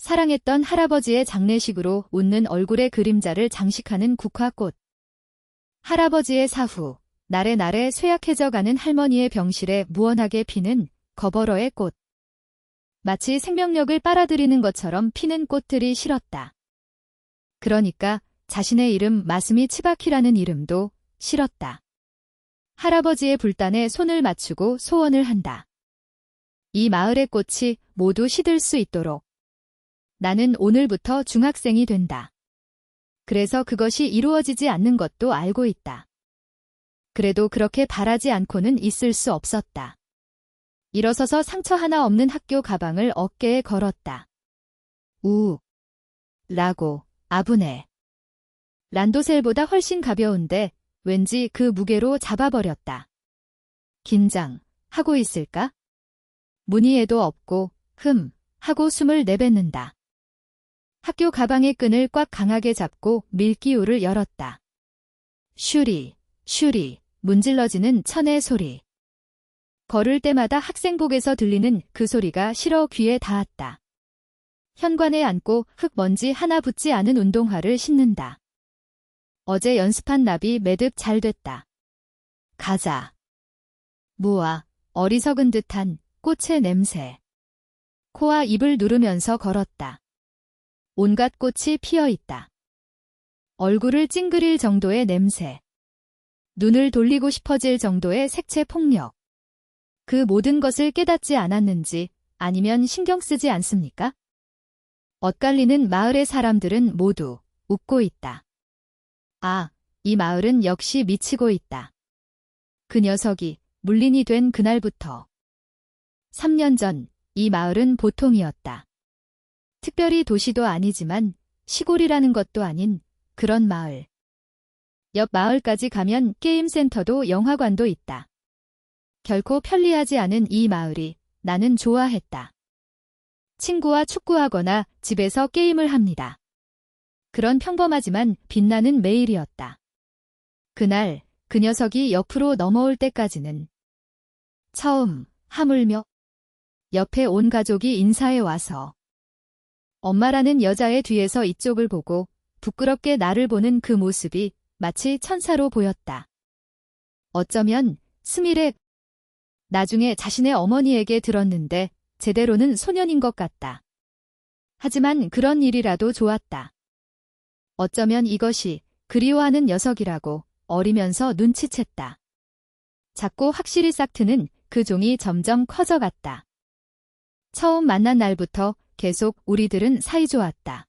사랑했던 할아버지의 장례식으로 웃는 얼굴의 그림자를 장식하는 국화꽃. 할아버지의 사후, 나래나래 쇠약해져가는 할머니의 병실에 무원하게 피는 거버러의 꽃. 마치 생명력을 빨아들이는 것처럼 피는 꽃들이 싫었다. 그러니까 자신의 이름 마스미 치바키라는 이름도 싫었다. 할아버지의 불단에 손을 맞추고 소원을 한다. 이 마을의 꽃이 모두 시들 수 있도록. 나는 오늘부터 중학생이 된다. 그래서 그것이 이루어지지 않는 것도 알고 있다. 그래도 그렇게 바라지 않고는 있을 수 없었다. 일어서서 상처 하나 없는 학교 가방을 어깨에 걸었다. 라고 아부네. 란도셀보다 훨씬 가벼운데 왠지 그 무게로 잡아버렸다. 긴장하고 있을까? 무늬에도 없고 하고 숨을 내뱉는다. 학교 가방의 끈을 꽉 강하게 잡고 밀기구를 열었다. 슈리, 문질러지는 천의 소리. 걸을 때마다 학생복에서 들리는 그 소리가 실어 귀에 닿았다. 현관에 앉고 흙먼지 하나 붙지 않은 운동화를 신는다. 어제 연습한 납이 매듭 잘 됐다. 가자. 무아, 어리석은 듯한 꽃의 냄새. 코와 입을 누르면서 걸었다. 온갖 꽃이 피어있다. 얼굴을 찡그릴 정도의 냄새. 눈을 돌리고 싶어질 정도의 색채 폭력. 그 모든 것을 깨닫지 않았는지 아니면 신경 쓰지 않습니까? 엇갈리는 마을의 사람들은 모두 웃고 있다. 아, 이 마을은 역시 미치고 있다. 그 녀석이 물린이 된 그날부터. 3년 전 이 마을은 보통이었다. 특별히 도시도 아니지만 시골이라는 것도 아닌 그런 마을. 옆 마을까지 가면 게임센터도 영화관도 있다. 결코 편리하지 않은 이 마을이 나는 좋아했다. 친구와 축구하거나 집에서 게임을 합니다. 그런 평범하지만 빛나는 매일이었다. 그날 그 녀석이 옆으로 넘어올 때까지는 처음 하물며 옆에 온 가족이 인사해 와서 엄마라는 여자의 뒤에서 이쪽을 보고 부끄럽게 나를 보는 그 모습이 마치 천사로 보였다. 어쩌면 스미레 나중에 자신의 어머니에게 들었는데 제대로는 소년인 것 같다. 하지만 그런 일이라도 좋았다. 어쩌면 이것이 그리워하는 녀석이라고 어리면서 눈치챘다. 작고 확실히 싹트는 그 종이 점점 커져갔다. 처음 만난 날부터 계속 우리들은 사이좋았다.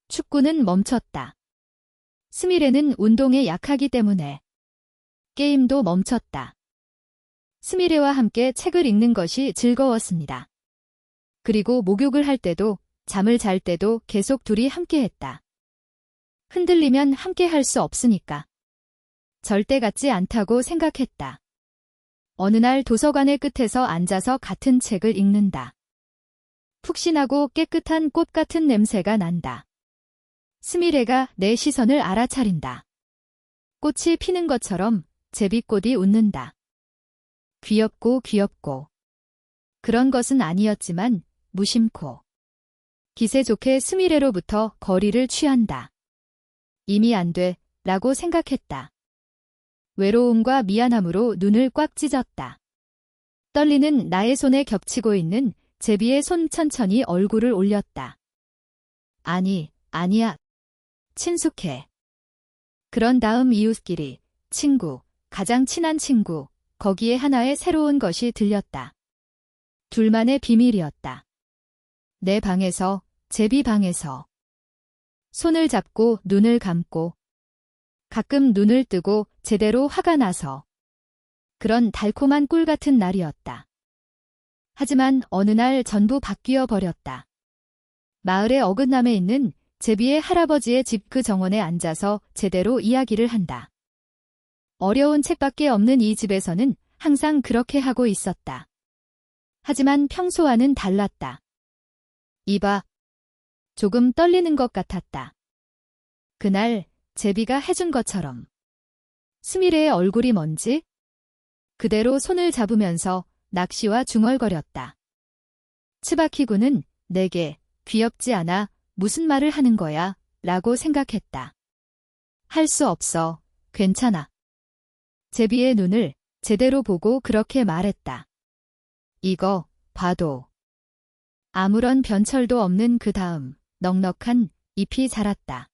축구는 멈췄다. 스미레는 운동에 약하기 때문에. 게임도 멈췄다. 스미레와 함께 책을 읽는 것이 즐거웠습니다. 그리고 목욕을 할 때도 잠을 잘 때도 계속 둘이 함께했다. 흔들리면 함께 할 수 없으니까. 절대 같지 않다고 생각했다. 어느 날 도서관의 끝에서 앉아서 같은 책을 읽는다. 푹신하고 깨끗한 꽃 같은 냄새가 난다. 스미레가 내 시선을 알아차린다. 꽃이 피는 것처럼 제비꽃이 웃는다. 귀엽고 그런 것은 아니었지만 무심코. 기세 좋게 스미레로부터 거리를 취한다. 이미 안 돼, 라고 생각했다. 외로움과 미안함으로 눈을 꽉 찢었다. 떨리는 나의 손에 겹치고 있는 제비의 손 천천히 얼굴을 올렸다. 아니야. 친숙해. 그런 다음 이웃끼리, 친구, 가장 친한 친구, 거기에 하나의 새로운 것이 들렸다. 둘만의 비밀이었다. 내 방에서, 제비 방에서. 손을 잡고 눈을 감고 가끔 눈을 뜨고 제대로 화가 나서 그런 달콤한 꿀 같은 날이었다. 하지만 어느 날 전부 바뀌어 버렸다. 마을의 어긋남에 있는 제비의 할아버지의 집 그 정원에 앉아서 제대로 이야기를 한다. 어려운 책밖에 없는 이 집에서는 항상 그렇게 하고 있었다. 하지만 평소와는 달랐다. 이봐. 조금 떨리는 것 같았다. 그날 제비가 해준 것처럼. 스미레의 얼굴이 뭔지? 그대로 손을 잡으면서 낚시와 중얼거렸다. 츠바키군은 내게 귀엽지 않아. 무슨 말을 하는 거야? 라고 생각했다. 할 수 없어. 괜찮아. 제비의 눈을 제대로 보고 그렇게 말했다. 이거 봐도. 아무런 변철도 없는 그 다음 넉넉한 잎이 자랐다.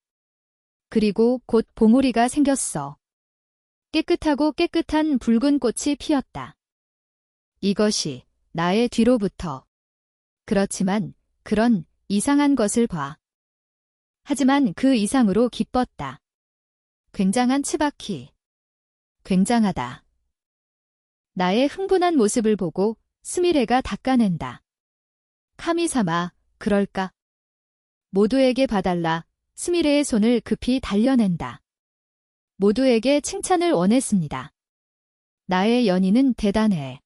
그리고 곧 봉우리가 생겼어. 깨끗하고 깨끗한 붉은 꽃이 피었다. 이것이 나의 뒤로부터. 그렇지만 그런 이상한 것을 봐. 하지만 그 이상으로 기뻤다. 굉장한 치바키. 굉장하다. 나의 흥분한 모습을 보고 스미레가 닦아낸다. 카미사마, 그럴까? 모두에게 봐달라. 스미레의 손을 급히 달려낸다. 모두에게 칭찬을 원했습니다. 나의 연인은 대단해.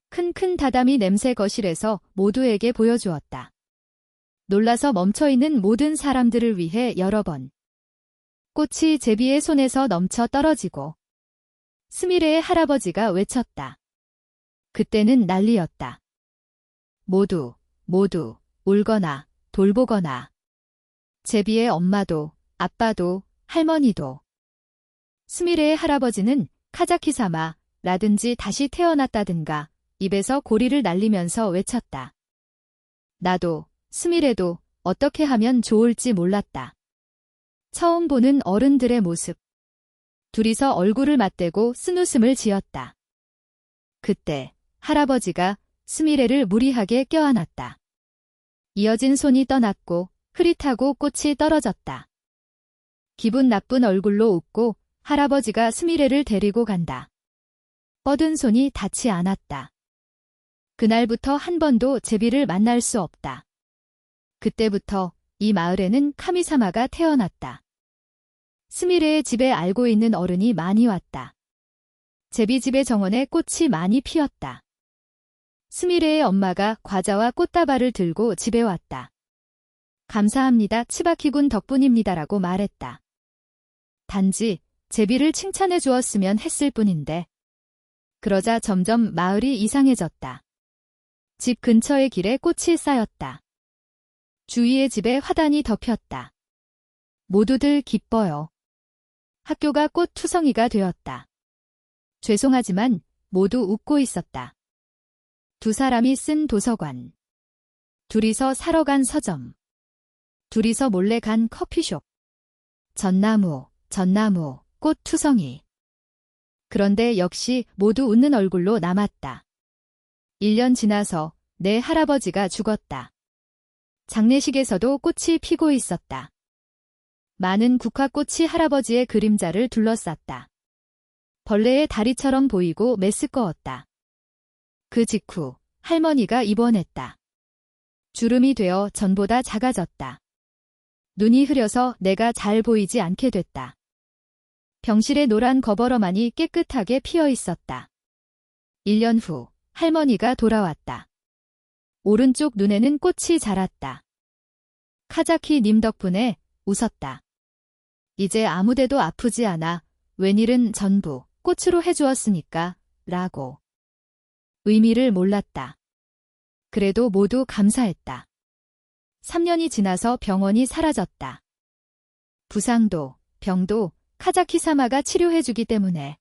큰큰 다다미 냄새 거실에서 모두에게 보여주었다. 놀라서 멈춰있는 모든 사람들을 위해 여러 번. 꽃이 제비의 손에서 넘쳐 떨어지고 스미레의 할아버지가 외쳤다. 그때는 난리였다. 모두 울거나 돌보거나. 제비의 엄마도 아빠도 할머니도. 스미레의 할아버지는 카자키사마 라든지 다시 태어났다든가 입에서 고리를 날리면서 외쳤다. 나도 스미레도 어떻게 하면 좋을지 몰랐다. 처음 보는 어른들의 모습. 둘이서 얼굴을 맞대고 쓴웃음을 지었다. 그때 할아버지가 스미레를 무리하게 껴안았다. 이어진 손이 떠났고 흐릿하고 꽃이 떨어졌다. 기분 나쁜 얼굴로 웃고 할아버지가 스미레를 데리고 간다. 뻗은 손이 닿지 않았다. 그날부터 한 번도 제비를 만날 수 없다. 그때부터 이 마을에는 카미사마가 태어났다. 스미레의 집에 알고 있는 어른이 많이 왔다. 제비 집의 정원에 꽃이 많이 피었다. 스미레의 엄마가 과자와 꽃다발을 들고 집에 왔다. 감사합니다. 치바키군 덕분입니다라고 말했다. 단지 제비를 칭찬해 주었으면 했을 뿐인데. 그러자 점점 마을이 이상해졌다. 집 근처의 길에 꽃이 쌓였다. 주위의 집에 화단이 덮였다. 모두들 기뻐요. 학교가 꽃 투성이가 되었다. 죄송하지만 모두 웃고 있었다. 두 사람이 쓴 도서관. 둘이서 사러 간 서점. 둘이서 몰래 간 커피숍. 전나무, 꽃 투성이. 그런데 역시 모두 웃는 얼굴로 남았다. 1년 지나서 내 할아버지가 죽었다. 장례식에서도 꽃이 피고 있었다. 많은 국화꽃이 할아버지의 그림자를 둘러쌌다. 벌레의 다리처럼 보이고 메스꺼웠다. 그 직후 할머니가 입원했다. 주름이 되어 전보다 작아졌다. 눈이 흐려서 내가 잘 보이지 않게 됐다. 병실에 노란 거버러만이 깨끗하게 피어 있었다. 1년 후 할머니가 돌아왔다. 오른쪽 눈에는 꽃이 자랐다. 카자키 님 덕분에 웃었다. 이제 아무데도 아프지 않아. 웬일은 전부 꽃으로 해주었으니까 라고. 의미를 몰랐다. 그래도 모두 감사했다. 3년이 지나서 병원이 사라졌다. 부상도 병도 카자키사마가 치료해주기 때문에.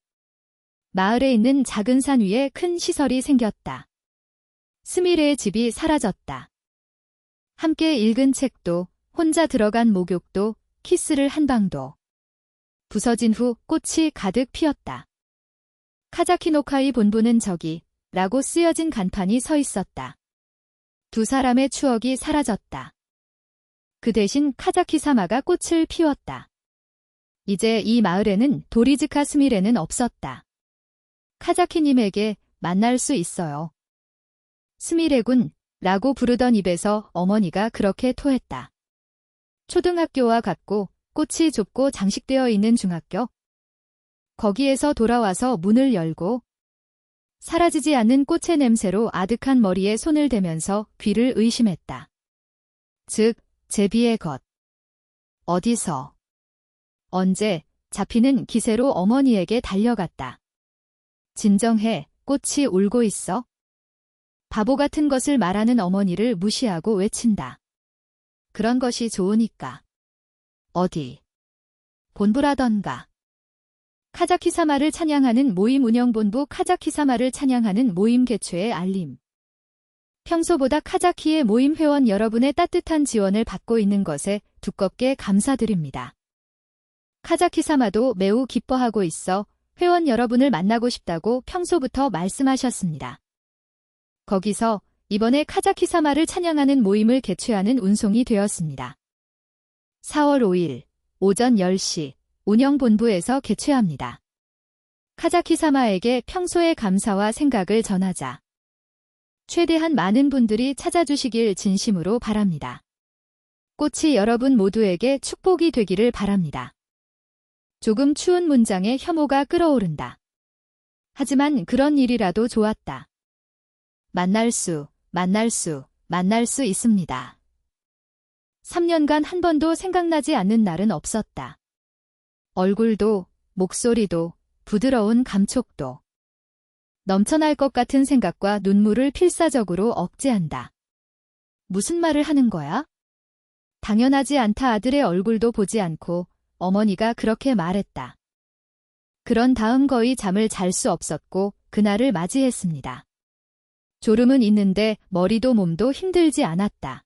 마을에 있는 작은 산 위에 큰 시설이 생겼다. 스미레의 집이 사라졌다. 함께 읽은 책도, 혼자 들어간 목욕도, 키스를 한 방도. 부서진 후 꽃이 가득 피었다. 카자키노카이 본부는 저기 라고 쓰여진 간판이 서 있었다. 두 사람의 추억이 사라졌다. 그 대신 카자키사마가 꽃을 피웠다. 이제 이 마을에는 도리즈카 스미레는 없었다. 카자키님에게 만날 수 있어요. 스미레군 라고 부르던 입에서 어머니가 그렇게 토했다. 초등학교와 같고 꽃이 좁고 장식되어 있는 중학교. 거기에서 돌아와서 문을 열고 사라지지 않는 꽃의 냄새로 아득한 머리에 손을 대면서 귀를 의심했다. 즉, 제비의 것. 어디서? 언제? 잡히는 기세로 어머니에게 달려갔다. 진정해, 꽃이 울고 있어? 바보 같은 것을 말하는 어머니를 무시하고 외친다. 그런 것이 좋으니까. 어디? 본부라던가. 카자키사마를 찬양하는 모임 운영본부 카자키사마를 찬양하는 모임 개최의 알림. 평소보다 카자키의 모임 회원 여러분의 따뜻한 지원을 받고 있는 것에 두껍게 감사드립니다. 카자키사마도 매우 기뻐하고 있어 회원 여러분을 만나고 싶다고 평소부터 말씀하셨습니다. 거기서 이번에 카자키사마를 찬양하는 모임을 개최하는 운송이 되었습니다. 4월 5일 오전 10시 운영본부에서 개최합니다. 카자키사마에게 평소의 감사와 생각을 전하자. 최대한 많은 분들이 찾아주시길 진심으로 바랍니다. 꽃이 여러분 모두에게 축복이 되기를 바랍니다. 조금 추운 문장에 혐오가 끓어오른다. 하지만 그런 일이라도 좋았다. 만날 수 있습니다. 3년간 한 번도 생각나지 않는 날은 없었다. 얼굴도, 목소리도, 부드러운 감촉도. 넘쳐날 것 같은 생각과 눈물을 필사적으로 억제한다. 무슨 말을 하는 거야? 당연하지 않다. 아들의 얼굴도 보지 않고 어머니가 그렇게 말했다. 그런 다음 거의 잠을 잘 수 없었고 그날을 맞이했습니다. 졸음은 있는데 머리도 몸도 힘들지 않았다.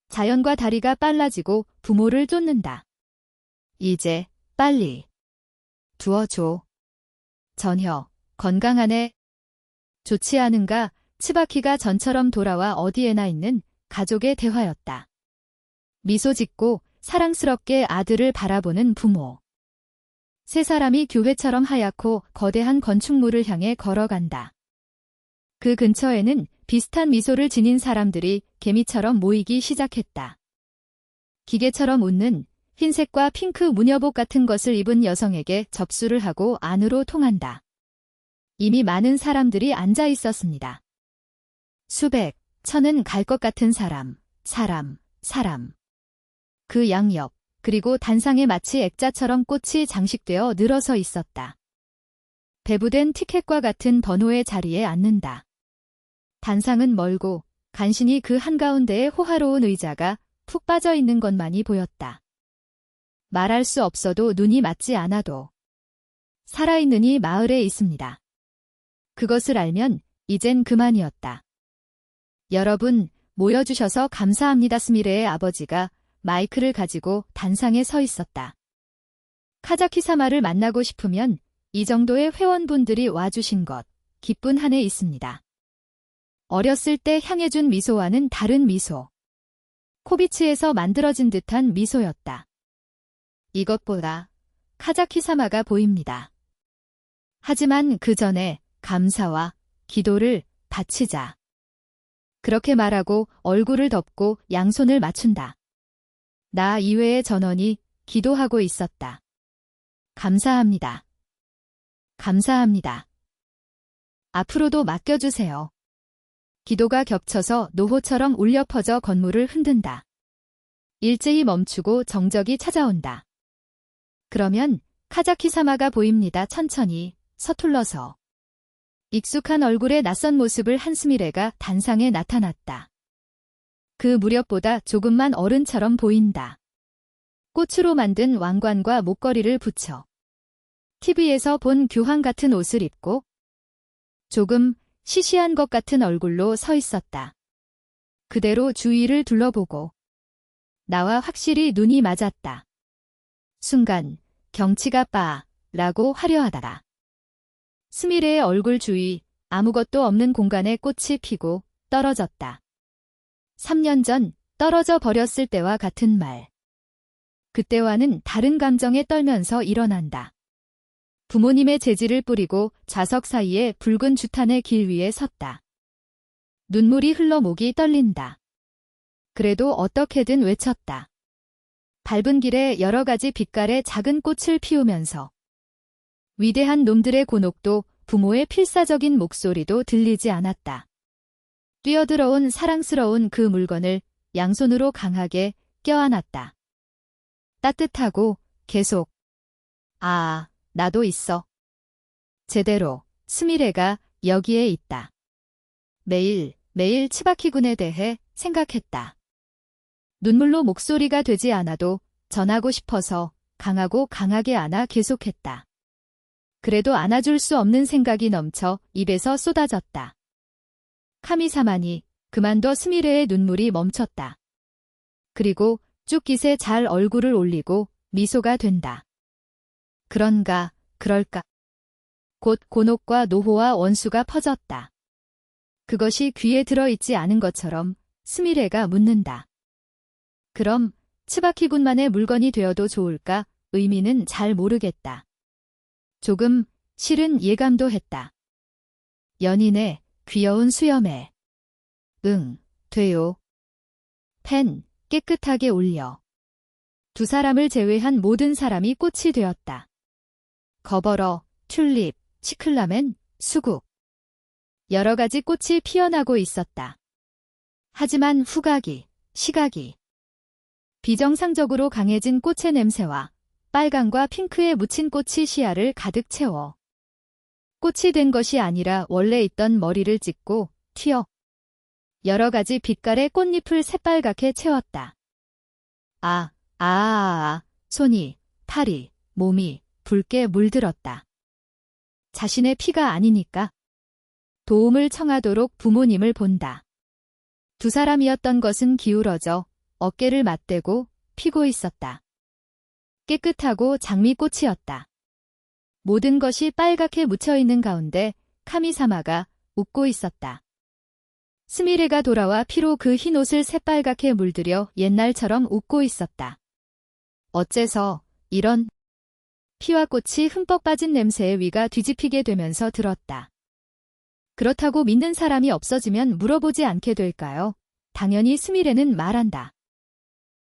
자연과 다리가 빨라지고 부모를 쫓는다. 이제 빨리 두어줘. 전혀 건강하네. 좋지 않은가? 치바키가 전처럼 돌아와 어디에나 있는 가족의 대화였다. 미소 짓고 사랑스럽게 아들을 바라보는 부모. 세 사람이 교회처럼 하얗고 거대한 건축물을 향해 걸어간다. 그 근처에는 비슷한 미소를 지닌 사람들이 개미처럼 모이기 시작했다. 기계처럼 웃는 흰색과 핑크 무녀복 같은 것을 입은 여성에게 접수를 하고 안으로 통한다. 이미 많은 사람들이 앉아 있었습니다. 수백, 천은 갈 것 같은 사람. 그 양옆, 그리고 단상에 마치 액자처럼 꽃이 장식되어 늘어서 있었다. 배부된 티켓과 같은 번호의 자리에 앉는다. 단상은 멀고 간신히 그 한가운데에 호화로운 의자가 푹 빠져 있는 것만이 보였다. 말할 수 없어도 눈이 맞지 않아도 살아있는 이 마을에 있습니다. 그것을 알면 이젠 그만이었다. 여러분, 모여주셔서 감사합니다. 스미레의 아버지가 마이크를 가지고 단상에 서 있었다. 카자키사마를 만나고 싶으면 이 정도의 회원분들이 와주신 것, 기쁜 한 해 있습니다. 어렸을 때 향해준 미소와는 다른 미소. 코비치에서 만들어진 듯한 미소였다. 이것보다 카자키사마가 보입니다. 하지만 그 전에 감사와 기도를 바치자. 그렇게 말하고 얼굴을 덮고 양손을 맞춘다. 나 이외의 전원이 기도하고 있었다. 감사합니다. 감사합니다. 앞으로도 맡겨주세요. 기도가 겹쳐서 노호처럼 울려 퍼져 건물을 흔든다. 일제히 멈추고 정적이 찾아온다. 그러면 카자키사마가 보입니다. 천천히 서툴러서. 익숙한 얼굴의 낯선 모습을 한 스미레가 단상에 나타났다. 그 무렵보다 조금만 어른처럼 보인다. 꽃으로 만든 왕관과 목걸이를 붙여 TV에서 본 교황 같은 옷을 입고 조금 시시한 것 같은 얼굴로 서 있었다. 그대로 주위를 둘러보고 나와 확실히 눈이 맞았다. 순간 경치가 라고 화려하더라. 스미레의 얼굴 주위 아무것도 없는 공간에 꽃이 피고 떨어졌다. 3년 전 떨어져 버렸을 때와 같은 말. 그때와는 다른 감정에 떨면서 일어난다. 부모님의 재질을 뿌리고 좌석 사이에 붉은 주탄의 길 위에 섰다. 눈물이 흘러 목이 떨린다. 그래도 어떻게든 외쳤다. 밟은 길에 여러 가지 빛깔의 작은 꽃을 피우면서 위대한 놈들의 곤혹도 부모의 필사적인 목소리도 들리지 않았다. 뛰어들어온 사랑스러운 그 물건을 양손으로 강하게 껴안았다. 따뜻하고 계속. 아, 나도 있어. 제대로 스미레가 여기에 있다. 매일 치바키군에 대해 생각했다. 눈물로 목소리가 되지 않아도 전하고 싶어서 강하고 강하게 안아 계속했다. 그래도 안아줄 수 없는 생각이 넘쳐 입에서 쏟아졌다. 카미사마니, 그만둬. 스미레의 눈물이 멈췄다. 그리고 쭈깃에 잘 얼굴을 올리고 미소가 된다. 그런가, 그럴까. 곧 곤혹과 노호와 원수가 퍼졌다. 그것이 귀에 들어있지 않은 것처럼 스미레가 묻는다. 그럼 츠바키 군만의 물건이 되어도 좋을까? 의미는 잘 모르겠다. 조금 싫은 예감도 했다. 연인의 귀여운 수염에. 응, 돼요. 펜, 깨끗하게 올려. 두 사람을 제외한 모든 사람이 꽃이 되었다. 거버러, 튤립, 시클라멘, 수국. 여러 가지 꽃이 피어나고 있었다. 하지만 후각이, 시각이. 비정상적으로 강해진 꽃의 냄새와 빨강과 핑크에 묻힌 꽃이 시야를 가득 채워. 꽃이 된 것이 아니라 원래 있던 머리를 찢고 튀어 여러 가지 빛깔의 꽃잎을 새빨갛게 채웠다. 손이, 팔이, 몸이 붉게 물들었다. 자신의 피가 아니니까 도움을 청하도록 부모님을 본다. 두 사람이었던 것은 기울어져 어깨를 맞대고 피고 있었다. 깨끗하고 장미꽃이었다. 모든 것이 빨갛게 묻혀있는 가운데 카미사마가 웃고 있었다. 스미레가 돌아와 피로 그 흰 옷을 새빨갛게 물들여 옛날처럼 웃고 있었다. 어째서 이런 피와 꽃이 흠뻑 빠진 냄새에 위가 뒤집히게 되면서 들었다. 그렇다고 믿는 사람이 없어지면 물어보지 않게 될까요? 당연히 스미레는 말한다.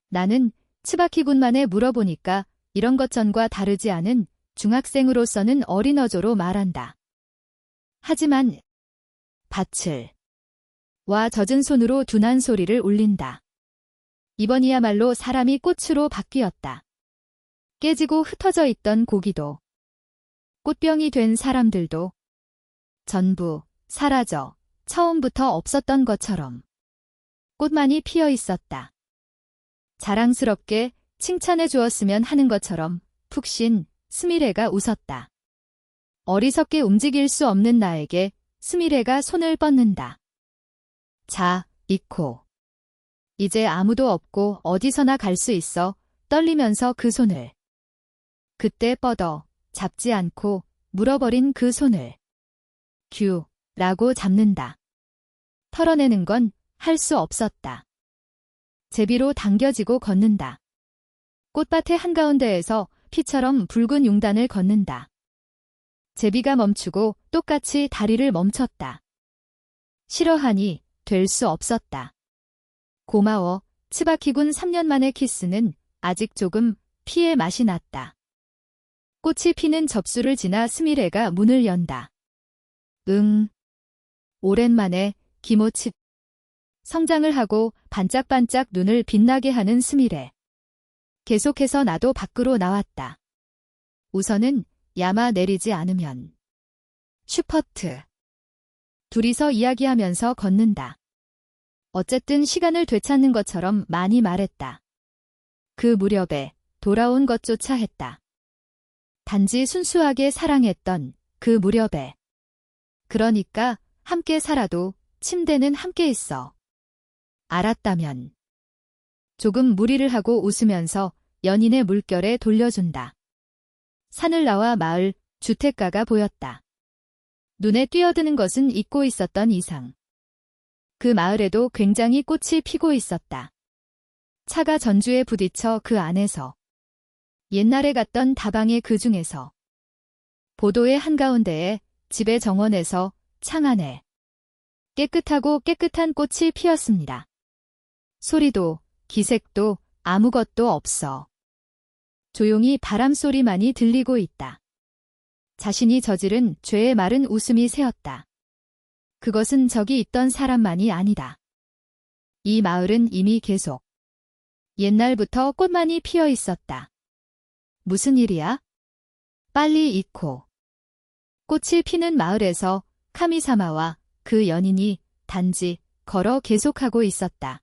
나는 츠바키 군만에 물어보니까 이런 것 전과 다르지 않은 중학생으로서는 어린 어조로 말한다. 하지만 밭을 와 젖은 손으로 둔한 소리를 울린다. 이번이야말로 사람이 꽃으로 바뀌었다. 깨지고 흩어져 있던 고기도 꽃병이 된 사람들도 전부 사라져 처음부터 없었던 것처럼 꽃만이 피어 있었다. 자랑스럽게 칭찬해 주었으면 하는 것처럼 푹신 스미레가 웃었다. 어리석게 움직일 수 없는 나에게 스미레가 손을 뻗는다. 자, 이코. 이제 아무도 없고 어디서나 갈 수 있어. 떨리면서 그 손을 그때 뻗어 잡지 않고 물어버린 그 손을 라고 잡는다. 털어내는 건 할 수 없었다. 제비로 당겨지고 걷는다. 꽃밭의 한가운데에서 피처럼 붉은 용단을 걷는다. 제비가 멈추고 똑같이 다리를 멈췄다. 싫어하니 될 수 없었다. 고마워. 츠바키군 3년 만의 키스는 아직 조금 피의 맛이 났다. 꽃이 피는 접수를 지나 스미레가 문을 연다. 응. 오랜만에 기모치. 성장을 하고 반짝반짝 눈을 빛나게 하는 스미레. 계속해서 나도 밖으로 나왔다. 우선은 야마 내리지 않으면. 슈퍼트. 둘이서 이야기하면서 걷는다. 어쨌든 시간을 되찾는 것처럼 많이 말했다. 그 무렵에 돌아온 것조차 했다. 단지 순수하게 사랑했던 그 무렵에. 그러니까 함께 살아도 침대는 함께 있어. 알았다면. 조금 무리를 하고 웃으면서 연인의 물결에 돌려준다. 산을 나와 마을, 주택가가 보였다. 눈에 띄어드는 것은 잊고 있었던 이상. 그 마을에도 굉장히 꽃이 피고 있었다. 차가 전주에 부딪혀 그 안에서. 옛날에 갔던 다방의 그 중에서. 보도의 한가운데에 집의 정원에서 창 안에. 깨끗하고 깨끗한 꽃이 피었습니다. 소리도 기색도 아무것도 없어. 조용히 바람소리만이 들리고 있다. 자신이 저지른 죄의 마른 웃음이 새었다. 그것은 저기 있던 사람만이 아니다. 이 마을은 이미 계속 옛날부터 꽃만이 피어 있었다. 무슨 일이야? 빨리 이코. 꽃이 피는 마을에서 카미사마와 그 연인이 단지 걸어 계속하고 있었다.